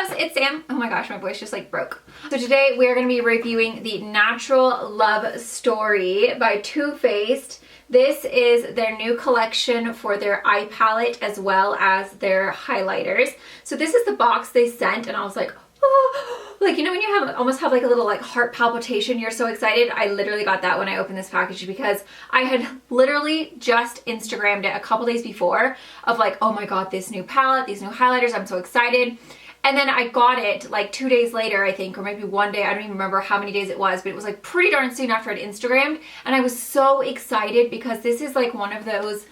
loves, it's Sam. Oh my gosh, my voice just like broke. So today we are going to be reviewing the Natural Love Story by Too Faced. This is their new collection for their eye palette as well as their highlighters. So this is the box they sent and I was like, oh, like, you know when you almost have like a little like heart palpitation, you're so excited. I literally got that when I opened this package because I had literally just Instagrammed it a couple days before of like, oh my god, this new palette, these new highlighters, I'm so excited. And then I got it like 2 days later, I think, or maybe one day. I don't even remember how many days it was, but it was like pretty darn soon after I'd Instagrammed. And I was so excited because this is like one of those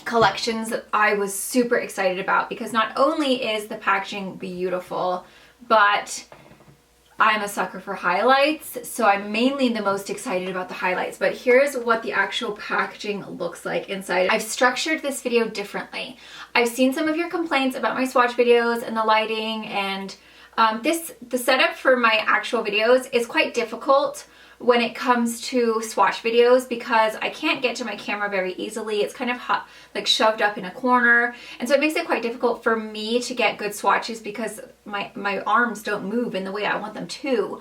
collections that I was super excited about because not only is the packaging beautiful, but I'm a sucker for highlights, so I'm mainly the most excited about the highlights. But here's what the actual packaging looks like inside. I've structured this video differently. I've seen some of your complaints about my swatch videos and the lighting, and the setup for my actual videos is quite difficult when it comes to swatch videos because I can't get to my camera very easily. It's kind of like shoved up in a corner, and so it makes it quite difficult for me to get good swatches because my arms don't move in the way I want them to.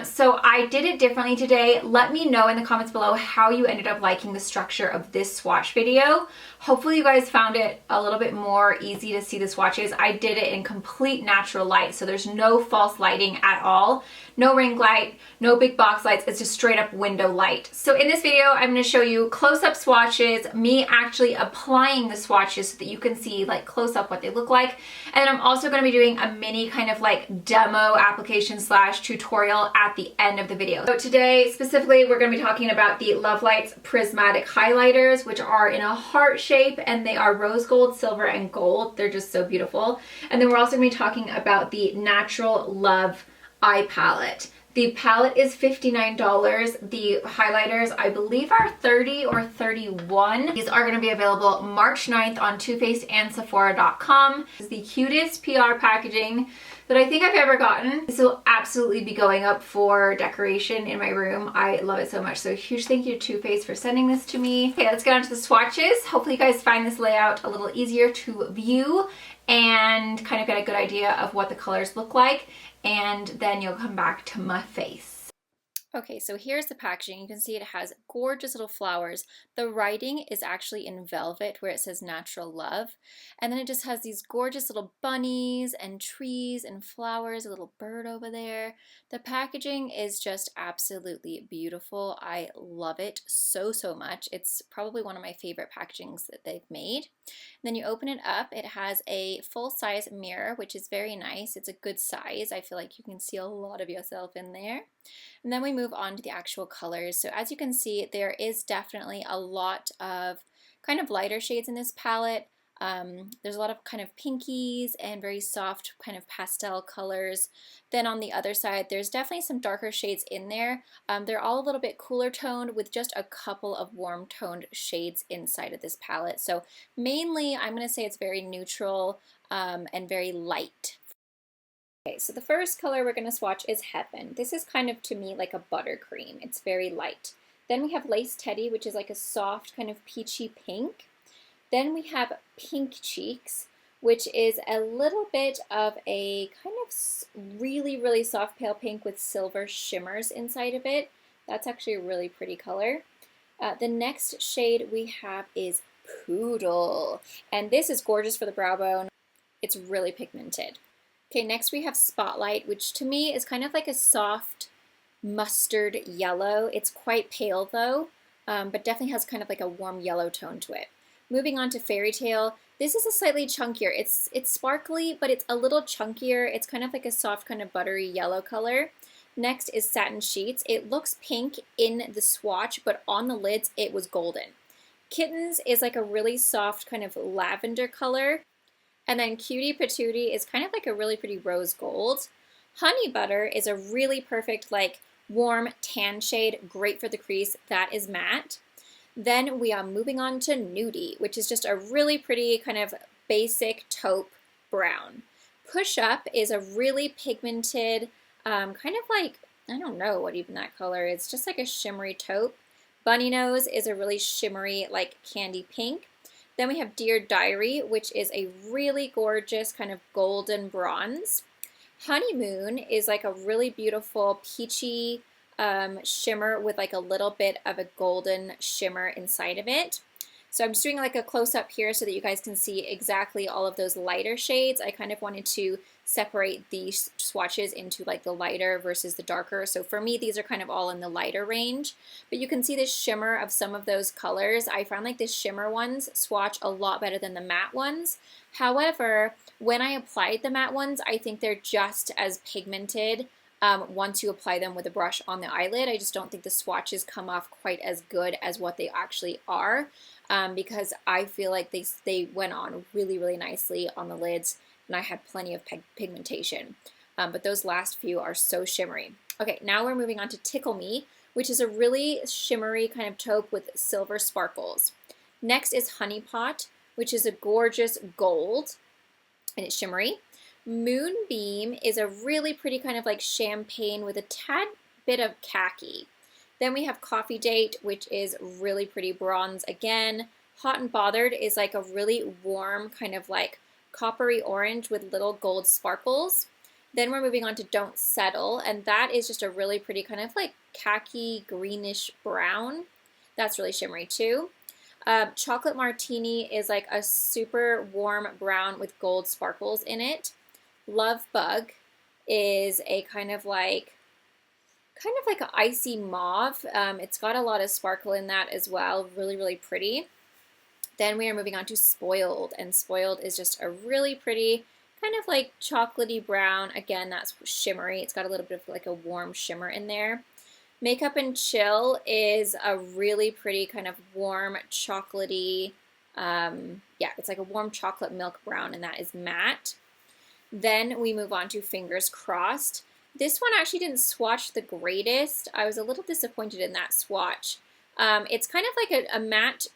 So I did it differently today. Let me know in the comments below how you ended up liking the structure of this swatch video. Hopefully you guys found it a little bit more easy to see the swatches. I did it in complete natural light, so there's no false lighting at all. No ring light, no big box lights, it's just straight up window light. So in this video, I'm gonna show you close-up swatches, me actually applying the swatches so that you can see like close up what they look like. And then I'm also gonna be doing a mini kind of like demo application / tutorial at the end of the video. So today, specifically, we're gonna be talking about the Love Lights Prismatic highlighters, which are in a heart shape and they are rose gold, silver, and gold. They're just so beautiful. And then we're also gonna be talking about the Natural Love eye palette. The palette is $59. The highlighters, I believe, are $30 or $31. These are going to be available March 9th on Too Faced and Sephora.com. This is the cutest PR packaging that I think I've ever gotten. This will absolutely be going up for decoration in my room. I love it so much. So huge thank you to Too Faced for sending this to me. Okay, let's get on to the swatches. Hopefully you guys find this layout a little easier to view and kind of get a good idea of what the colors look like, and then you'll come back to my face. Okay, so here's the packaging. You can see it has gorgeous little flowers. The writing is actually in velvet where it says Natural Love. And then it just has these gorgeous little bunnies and trees and flowers, a little bird over there. The packaging is just absolutely beautiful. I love it so, so much. It's probably one of my favorite packagings that they've made. And then you open it up, it has a full-size mirror, which is very nice. It's a good size. I feel like you can see a lot of yourself in there. And then we move on to the actual colors. So as you can see, there is definitely a lot of kind of lighter shades in this palette. There's a lot of kind of pinkies and very soft kind of pastel colors. Then on the other side, there's definitely some darker shades in there. They're all a little bit cooler toned with just a couple of warm toned shades inside of this palette. So mainly, I'm going to say it's very neutral and very light. Okay, so the first color we're going to swatch is Heaven. This is kind of, to me, like a buttercream. It's very light. Then we have Lace Teddy, which is like a soft kind of peachy pink. Then we have Pink Cheeks, which is a little bit of a kind of really, really soft pale pink with silver shimmers inside of it. That's actually a really pretty color. The next shade we have is Poodle, and this is gorgeous for the brow bone. It's really pigmented. Okay, next we have Spotlight, which to me is kind of like a soft mustard yellow. It's quite pale though, but definitely has kind of like a warm yellow tone to it. Moving on to Fairy Tale, this is a slightly chunkier. It's sparkly, but it's a little chunkier. It's kind of like a soft kind of buttery yellow color. Next is Satin Sheets. It looks pink in the swatch, but on the lids it was golden. Kittens is like a really soft kind of lavender color. And then Cutie Patootie is kind of like a really pretty rose gold. Honey Butter is a really perfect like warm tan shade, great for the crease. That is matte. Then we are moving on to Nudie, which is just a really pretty kind of basic taupe brown. Push Up is a really pigmented, kind of like, I don't know what even that color is, just like a shimmery taupe. Bunny Nose is a really shimmery like candy pink. Then we have Dear Diary, which is a really gorgeous kind of golden bronze. Honeymoon is like a really beautiful peachy shimmer with like a little bit of a golden shimmer inside of it. So I'm just doing like a close-up here so that you guys can see exactly all of those lighter shades. I kind of wanted to separate these swatches into like the lighter versus the darker. So for me, these are kind of all in the lighter range. But you can see the shimmer of some of those colors. I found like the shimmer ones swatch a lot better than the matte ones. However, when I applied the matte ones, I think they're just as pigmented once you apply them with a brush on the eyelid. I just don't think the swatches come off quite as good as what they actually are. Because I feel like they went on really, really nicely on the lids, and I had plenty of pigmentation. But those last few are so shimmery. Okay, now we're moving on to Tickle Me, which is a really shimmery kind of taupe with silver sparkles. Next is Honey Pot, which is a gorgeous gold, and it's shimmery. Moonbeam is a really pretty kind of like champagne with a tad bit of khaki. Then we have Coffee Date, which is really pretty bronze again. Hot and Bothered is like a really warm kind of like coppery orange with little gold sparkles. Then we're moving on to Don't Settle, and that is just a really pretty kind of like khaki greenish brown. That's really shimmery too. Chocolate Martini is like a super warm brown with gold sparkles in it. Love Bug is a kind of like an icy mauve. It's got a lot of sparkle in that as well. Really, really pretty. Then we are moving on to Spoiled, and Spoiled is just a really pretty kind of like chocolatey brown. Again, that's shimmery. It's got a little bit of like a warm shimmer in there. Makeup and Chill is a really pretty kind of warm chocolatey, yeah, it's like a warm chocolate milk brown, and that is matte. Then we move on to Fingers Crossed. This one actually didn't swatch the greatest. I was a little disappointed in that swatch. It's kind of like a matte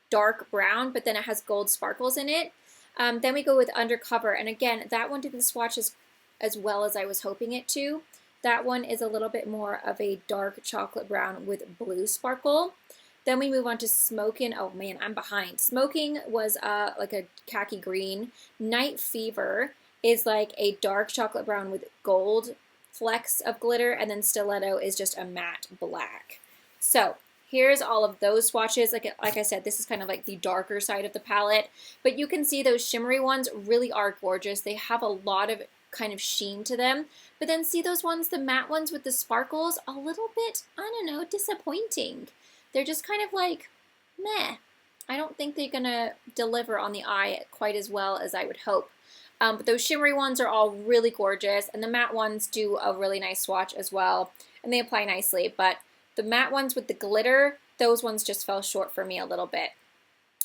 dark brown, but then it has gold sparkles in it. Then we go with Undercover, and again, that one didn't swatch as well as I was hoping it to. That one is a little bit more of a dark chocolate brown with blue sparkle. Then we move on to Smokin'. Oh man, I'm behind. Smoking was like a khaki green. Night Fever is like a dark chocolate brown with gold flecks of glitter, and then Stiletto is just a matte black. So here's all of those swatches. Like I said, this is kind of like the darker side of the palette, but you can see those shimmery ones really are gorgeous. They have a lot of kind of sheen to them, but then see those ones, the matte ones with the sparkles, a little bit, I don't know, disappointing. They're just kind of like, meh. I don't think they're gonna deliver on the eye quite as well as I would hope. But those shimmery ones are all really gorgeous, and the matte ones do a really nice swatch as well, and they apply nicely. But the matte ones with the glitter, those ones just fell short for me a little bit.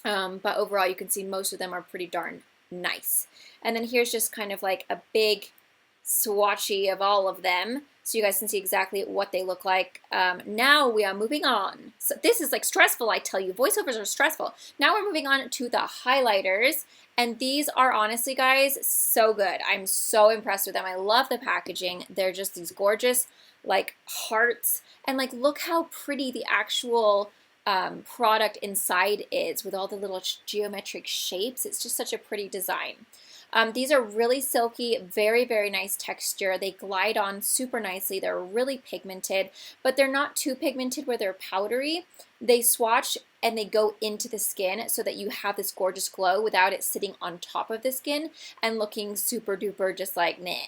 But overall, you can see most of them are pretty darn nice. And then here's just kind of like a big swatchy of all of them, so you guys can see exactly what they look like. Now we are moving on. So this is like stressful, I tell you. Voiceovers are stressful. Now we're moving on to the highlighters, and these are honestly, guys, so good. I'm so impressed with them. I love the packaging. They're just these gorgeous like hearts, and like look how pretty the actual product inside is with all the little geometric shapes. It's just such a pretty design. These are really silky, very, very nice texture. They glide on super nicely. They're really pigmented, but they're not too pigmented where they're powdery. They swatch and they go into the skin so that you have this gorgeous glow without it sitting on top of the skin and looking super duper just like meh.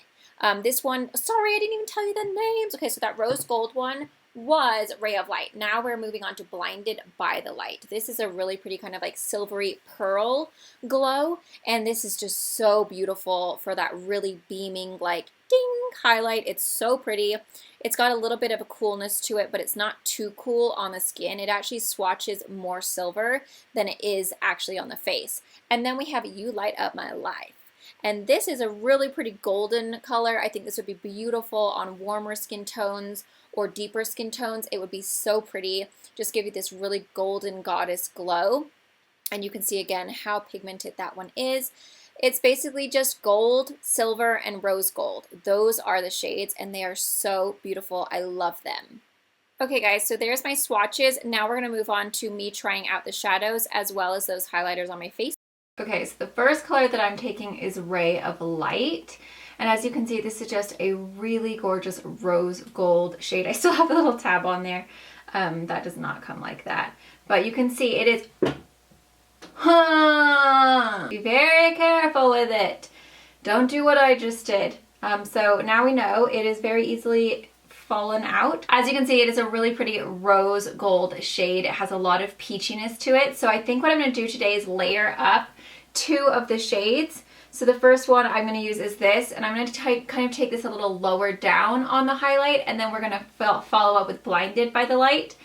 This one, sorry, I didn't even tell you the names. Okay, so that rose gold one was Ray of Light. Now we're moving on to Blinded by the Light. This is a really pretty kind of like silvery pearl glow, and this is just so beautiful for that really beaming like ding highlight. It's so pretty. It's got a little bit of a coolness to it, but it's not too cool on the skin. It actually swatches more silver than it is actually on the face. And then we have You Light Up My Life. And this is a really pretty golden color. I think this would be beautiful on warmer skin tones or deeper skin tones. It would be so pretty. Just give you this really golden goddess glow. And you can see again how pigmented that one is. It's basically just gold, silver, and rose gold. Those are the shades, and they are so beautiful. I love them. Okay guys, so there's my swatches. Now we're going to move on to me trying out the shadows as well as those highlighters on my face. Okay, so the first color that I'm taking is Ray of Light. And as you can see, this is just a really gorgeous rose gold shade. I still have a little tab on there. That does not come like that. But you can see it is... Be very careful with it. Don't do what I just did. So now we know it is very easily fallen out. As you can see, it is a really pretty rose gold shade. It has a lot of peachiness to it. So I think what I'm going to do today is layer up two of the shades. So the first one I'm going to use is this, and I'm going to kind of take this a little lower down on the highlight, and then we're going to follow up with Blinded by the Light.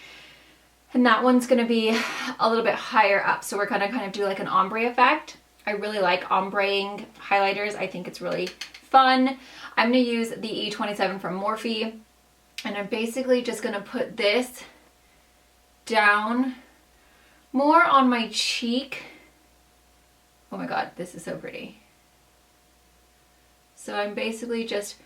And that one's going to be a little bit higher up. So we're going to kind of do like an ombre effect. I really like ombreing highlighters. I think it's really fun. I'm going to use the E27 from Morphe. And I'm basically just going to put this down more on my cheek. Oh my god, this is so pretty. So I'm basically just,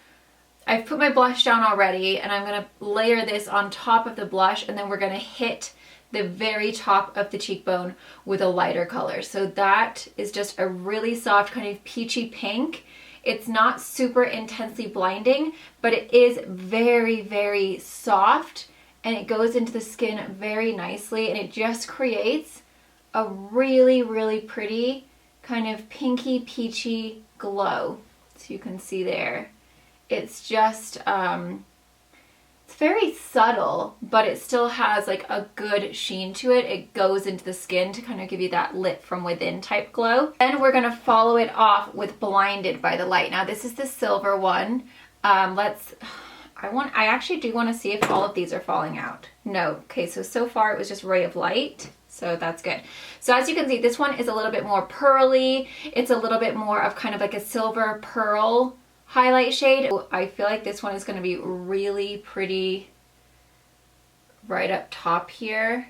I've put my blush down already, and I'm going to layer this on top of the blush, and then we're going to hit the very top of the cheekbone with a lighter color. So that is just a really soft kind of peachy pink. It's not super intensely blinding, but it is very, very soft, and it goes into the skin very nicely, and it just creates a really, really pretty kind of pinky peachy glow. So you can see there. It's just, it's very subtle, but it still has like a good sheen to it. It goes into the skin to kind of give you that lit from within type glow. Then we're going to follow it off with Blinded by the Light. Now this is the silver one. I actually do want to see if all of these are falling out. No. Okay, so far it was just Ray of Light. So that's good. So as you can see, this one is a little bit more pearly. It's a little bit more of kind of like a silver pearl highlight shade. I feel like this one is going to be really pretty right up top here.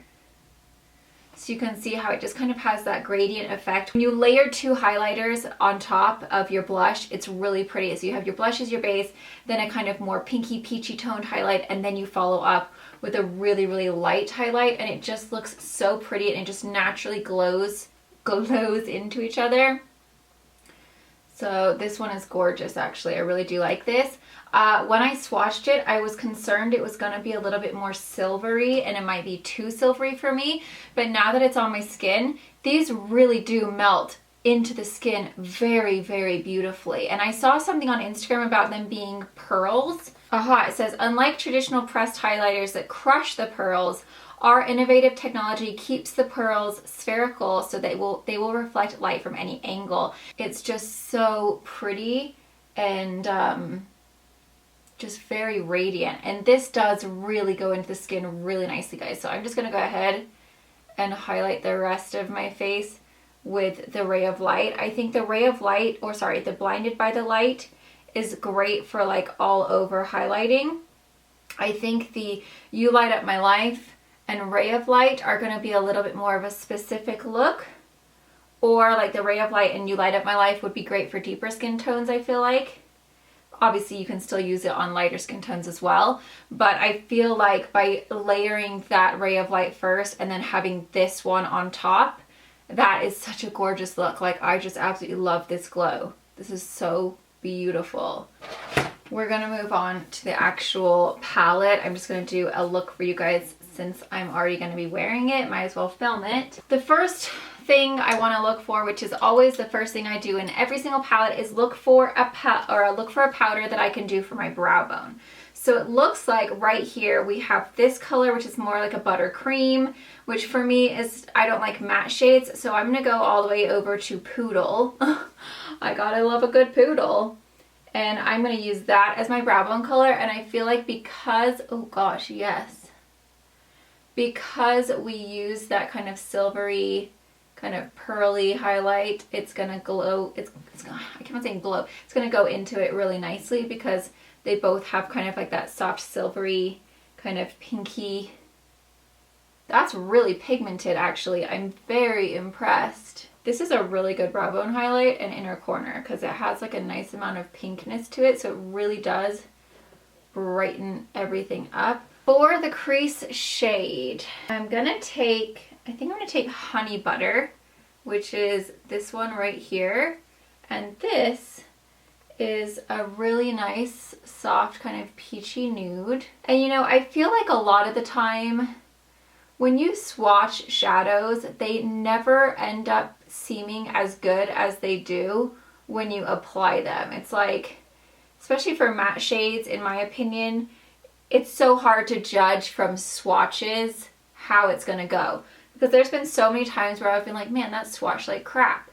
So you can see how it just kind of has that gradient effect. When you layer two highlighters on top of your blush, it's really pretty. So you have your blush as your base, then a kind of more pinky peachy toned highlight, and then you follow up with a really, really light highlight, and it just looks so pretty, and it just naturally glows into each other. So this one is gorgeous, actually. I really do like this. When I swatched it, I was concerned it was going to be a little bit more silvery, and it might be too silvery for me. But now that it's on my skin, these really do melt into the skin very, very beautifully. And I saw something on Instagram about them being pearls. It says, unlike traditional pressed highlighters that crush the pearls, our innovative technology keeps the pearls spherical so they will reflect light from any angle. It's just so pretty and just very radiant. And this does really go into the skin really nicely, guys. So I'm just going to go ahead and highlight the rest of my face with the Ray of Light. I think the Ray of Light, the Blinded by the Light is great for like all over highlighting. I think the You Light Up My Life and Ray of Light are going to be a little bit more of a specific look. Or like the Ray of Light and You Light Up My Life would be great for deeper skin tones, I feel like. Obviously you can still use it on lighter skin tones as well, but I feel like by layering that Ray of Light first and then having this one on top, that is such a gorgeous look. Like, I just absolutely love this glow. This is so beautiful. We're gonna move on to the actual palette. I'm just gonna do a look for you guys since I'm already gonna be wearing it. Might as well film it. The first thing I want to look for, which is always the first thing I do in every single palette, is look for a powder that I can do for my brow bone. So it looks like right here we have this color, which is more like a buttercream, which for me is, I don't like matte shades, so I'm gonna go all the way over to Poodle. I gotta love a good Poodle. And I'm gonna use that as my brow bone color, and I feel like because, oh gosh, yes. Because we use that kind of silvery, kind of pearly highlight, it's gonna glow, I keep on saying glow, it's gonna go into it really nicely because they both have kind of like that soft silvery kind of pinky. That's really pigmented, actually. I'm very impressed. This is a really good brow bone highlight and inner corner because it has like a nice amount of pinkness to it, so it really does brighten everything up. For the crease shade, I'm gonna take, I think I'm gonna take Honey Butter, which is this one right here. And this is a really nice, soft, kind of peachy nude. And you know, I feel like a lot of the time when you swatch shadows, they never end up seeming as good as they do when you apply them. It's like, especially for matte shades, in my opinion, it's so hard to judge from swatches how it's gonna go. Because there's been so many times where I've been like, man, that swatched like crap.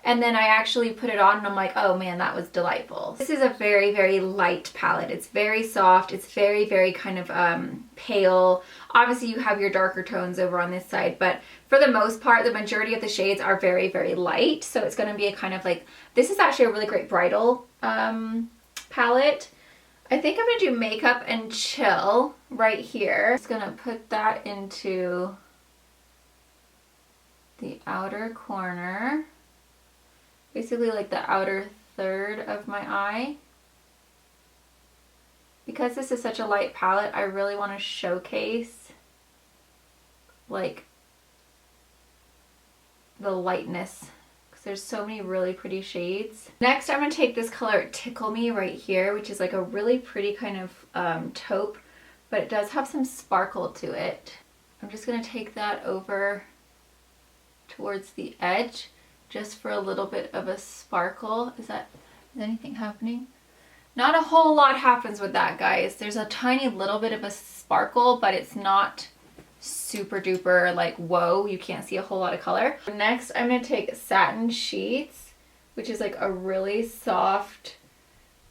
And then I actually put it on and I'm like, oh man, that was delightful. This is a very, very light palette. It's very soft. It's very, very kind of pale. Obviously you have your darker tones over on this side, but for the most part, the majority of the shades are very, very light. So it's gonna be a kind of like, this is actually a really great bridal palette. I think I'm gonna do Makeup and Chill right here. Just gonna put that into the outer corner. Basically like the outer third of my eye. Because this is such a light palette, I really want to showcase like the lightness, because there's so many really pretty shades. Next I'm going to take this color Tickle Me right here, which is like a really pretty kind of taupe, but it does have some sparkle to it. I'm just going to take that over towards the edge, just for a little bit of a sparkle. Is anything happening? Not a whole lot happens with that, guys. There's a tiny little bit of a sparkle, but it's not super duper like, whoa, you can't see a whole lot of color. Next, I'm gonna take Satin Sheets, which is like a really soft,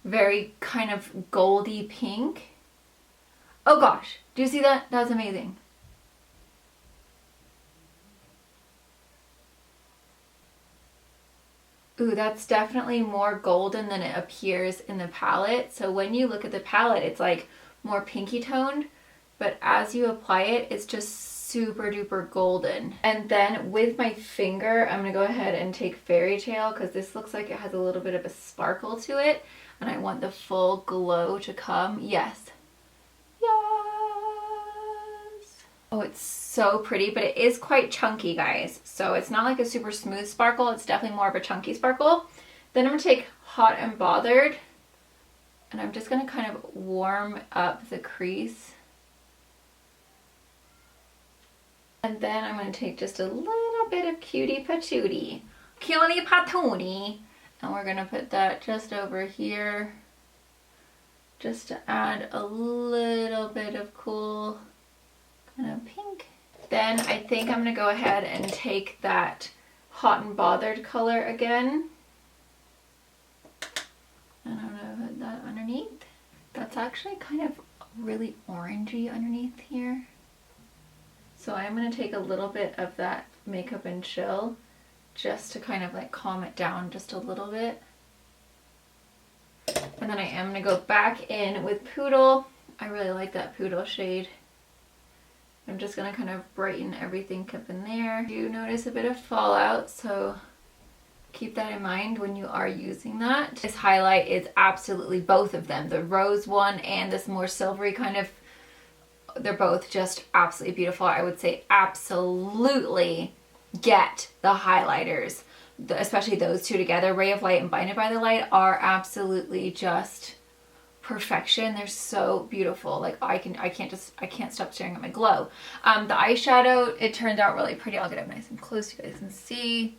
very kind of goldy pink. Oh gosh, do you see that? That's amazing. Ooh, that's definitely more golden than it appears in the palette. So when you look at the palette, it's like more pinky toned, but as you apply it, it's just super duper golden. And then with my finger, I'm gonna go ahead and take Fairy Tale, because this looks like it has a little bit of a sparkle to it, and I want the full glow to come. Yes. Oh, it's so pretty, but it is quite chunky, guys. So it's not like a super smooth sparkle. It's definitely more of a chunky sparkle. Then I'm gonna take Hot and Bothered, and I'm just gonna kind of warm up the crease. And then I'm gonna take just a little bit of Cutie Patootie. Cutie Patootie. And we're gonna put that just over here, just to add a little bit of cool kind of pink. Then I think I'm gonna go ahead and take that Hot and Bothered color again. And I'm gonna put that underneath. That's actually kind of really orangey underneath here. So I'm gonna take a little bit of that Makeup and Chill just to kind of like calm it down just a little bit. And then I am gonna go back in with Poodle. I really like that Poodle shade. I'm just gonna kind of brighten everything up in there. You notice a bit of fallout, so keep that in mind when you are using that. This highlight is absolutely both of them, the rose one and this more silvery kind of, they're both just absolutely beautiful. I would say absolutely get the highlighters, especially those two together. Ray of Light and Blinded by the Light are absolutely just perfection. They're so beautiful. Like I can't stop staring at my glow. The eyeshadow, it turned out really pretty. I'll get up nice and close so you guys can see.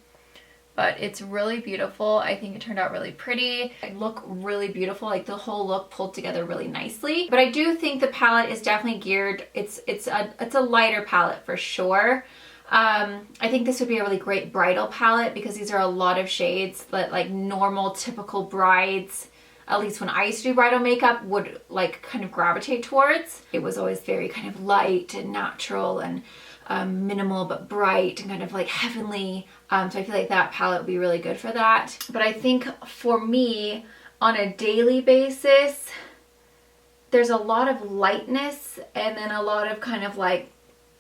But it's really beautiful. I think it turned out really pretty. It looked really beautiful. Like the whole look pulled together really nicely. But I do think the palette is definitely geared. It's a lighter palette for sure. I think this would be a really great bridal palette because these are a lot of shades that like normal typical brides, at least when I used to do bridal makeup, would like kind of gravitate towards. It was always very kind of light and natural and minimal but bright and kind of like heavenly. So I feel like that palette would be really good for that. But I think for me, on a daily basis, there's a lot of lightness and then a lot of kind of like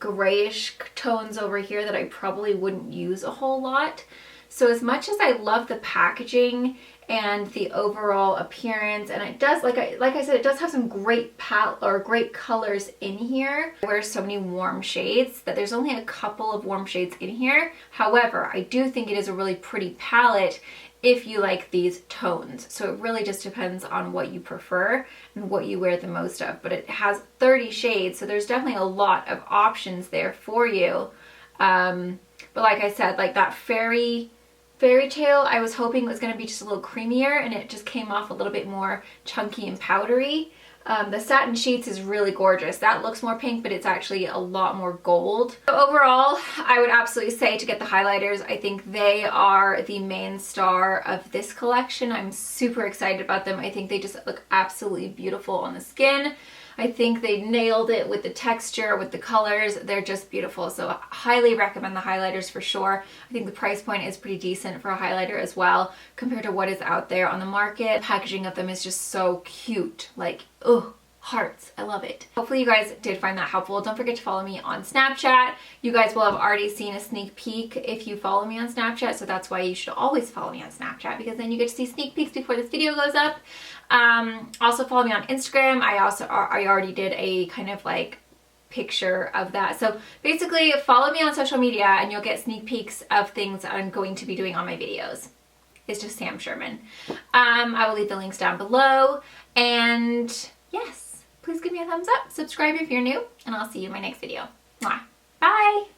grayish tones over here that I probably wouldn't use a whole lot. So as much as I love the packaging and the overall appearance. And it does, like I said, it does have some great great colors in here. I wear so many warm shades that there's only a couple of warm shades in here. However, I do think it is a really pretty palette if you like these tones. So it really just depends on what you prefer and what you wear the most of. But it has 30 shades, so there's definitely a lot of options there for you. But like I said, like that fairy tale, I was hoping it was going to be just a little creamier, and it just came off a little bit more chunky and powdery. The satin sheets is really gorgeous. That looks more pink, but it's actually a lot more gold. So overall, I would absolutely say to get the highlighters. I think they are the main star of this collection. I'm super excited about them. I think they just look absolutely beautiful on the skin. I think they nailed it with the texture, with the colors. They're just beautiful. So I highly recommend the highlighters for sure. I think the price point is pretty decent for a highlighter as well compared to what is out there on the market. The packaging of them is just so cute. Like, oh, hearts. I love it. Hopefully you guys did find that helpful. Don't forget to follow me on Snapchat. You guys will have already seen a sneak peek if you follow me on Snapchat, so that's why you should always follow me on Snapchat, because then you get to see sneak peeks before this video goes up. Also follow me on Instagram. I already did a kind of like picture of that. So basically follow me on social media and you'll get sneak peeks of things I'm going to be doing on my videos. It's just Sam Schuerman. I will leave the links down below, and yes, please give me a thumbs up, subscribe if you're new, and I'll see you in my next video. Mwah. Bye!